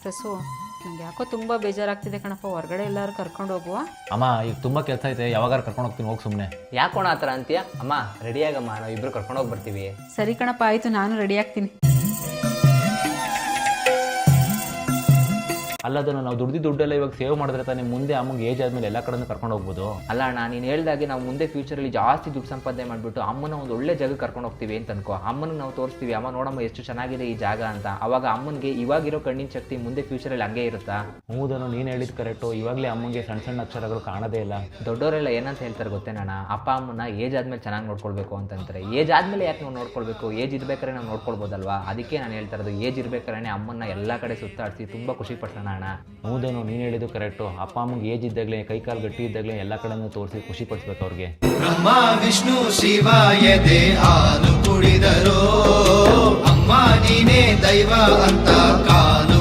ಪ್ರಸು, ನಂಗೆ ಯಾಕೋ ತುಂಬ ಬೇಜಾರಾಗ್ತಿದೆ ಕಣಪ್ಪ. ಹೊರಗಡೆ ಎಲ್ಲರೂ ಕರ್ಕೊಂಡು ಹೋಗುವ. ಅಮ್ಮ ಈಗ ತುಂಬ ಕೆಲಸ ಐತೆ, ಯಾವಾಗಾರು ಕರ್ಕೊಂಡು ಹೋಗ್ತೀನಿ, ಹೋಗಿ ಸುಮ್ಮನೆ. ಯಾಕೋಣ ಆ ಥರ ಅಂತೀಯ? ಅಮ್ಮ ರೆಡಿಯಾಗಮ್ಮ, ನಾವು ಇಬ್ಬರು ಕರ್ಕೊಂಡೋಗಿ ಬರ್ತೀವಿ. ಸರಿ ಕಣಪ್ಪ, ಆಯಿತು, ನಾನು ರೆಡಿ ಆಗ್ತೀನಿ. ಅಲ್ಲದನ್ನು ನಾವು ದುಡ್ಡೆಲ್ಲ ಇವಾಗ ಸೇವ್ ಮಾಡಿದ್ರೆ ತಾನೇ ಮುಂದೆ ಅಮ್ಮಗೆ ಏಜ್ ಆದಮೇಲೆ ಎಲ್ಲ ಕಡೆನೂ ಕರ್ಕೊಂಡು ಹೋಗ್ಬೋದು. ಅಲ್ಲ ಅಣ್ಣ, ನೀನು ಹೇಳ್ದಾಗೆ ನಾವು ಮುಂದೆ ಫ್ಯೂಚರಲ್ಲಿ ಜಾಸ್ತಿ ದುಡ್ಡು ಸಂಪಾದನೆ ಮಾಡಿಬಿಟ್ಟು ಅಮ್ಮನ ಒಂದು ಒಳ್ಳೆ ಜಾಗ ಕರ್ಕೊಂಡು ಹೋಗ್ತೀವಿ ಅಂತ ಅನ್ಕೋ. ಅಮ್ಮನಿಗೆ ನಾವು ತೋರಿಸ್ತೀವಿ, ಅಮ್ಮ ನೋಡಮ್ಮ ಎಷ್ಟು ಚೆನ್ನಾಗಿದೆ ಈ ಜಾಗ ಅಂತ. ಅವಾಗ ಅಮ್ಮನಿಗೆ ಇವಾಗಿರೋ ಕಣ್ಣಿನ ಶಕ್ತಿ ಮುಂದೆ ಫ್ಯೂಚರಲ್ಲಿ ಹಂಗೆ ಇರುತ್ತಾ? ಹೌದನ್ನು ನೀನು ಹೇಳಿದ್ದು ಕರೆಕ್ಟು. ಇವಾಗಲೇ ಅಮ್ಮಂಗೆ ಸಣ್ಣ ಸಣ್ಣ ಅಕ್ಷರಗಳು ಕಾಣೋದೇ ಇಲ್ಲ. ದೊಡ್ಡವರೆಲ್ಲ ಏನಂತ ಹೇಳ್ತಾರೆ ಗೊತ್ತೇನಣ್ಣ, ಅಪ್ಪ ಅಮ್ಮನ ಏಜ್ ಆದ್ಮೇಲೆ ಚೆನ್ನಾಗಿ ನೋಡ್ಕೊಳ್ಬೇಕು ಅಂತಂತಾರೆ. ಏಜ್ ಆದಮೇಲೆ ಯಾಕೆ ನಾವು ನೋಡ್ಕೊಳ್ಬೇಕು? ಏಜ್ ಇರ್ಬೇಕಾದ್ರೆ ನಾವು ನೋಡ್ಕೊಳ್ಬೋದಲ್ವಾ? ಅದಕ್ಕೆ ನಾನು ಹೇಳ್ತಾ ಇರೋದು, ಏಜ್ ಇರ್ಬೇಕಾದ್ರೆ ಅಮ್ಮನ್ನ ಎಲ್ಲ ಕಡೆ ಸುತ್ತಾಡಿಸಿ ತುಂಬ ಖುಷಿ ಪಡ್ಸೋಣ ಅಣ್ಣ. ಹೌದನು ನೀನು ಹೇಳಿದ್ದು ಕರೆಕ್ಟು. ಅಪ್ಪ ಅಮ್ಮಗೆ ಏಜ್ ಇದ್ದಾಗಲೇ, ಕೈ ಕಾಲು ಗಟ್ಟಿ ಇದ್ದಾಗಲೇ ಎಲ್ಲ ಕಡೆನೂ ತೋರಿಸಿ ಖುಷಿ ಪಡಿಸ್ಬೇಕು ಅವ್ರಿಗೆ. ಬ್ರಹ್ಮ ವಿಷ್ಣು ಶಿವ ಎದೆ ಹಾಲು ಕುಡಿದರೋ, ಅಮ್ಮ ನೀನೇ ದೈವ ಅಂತ ಕಾಲು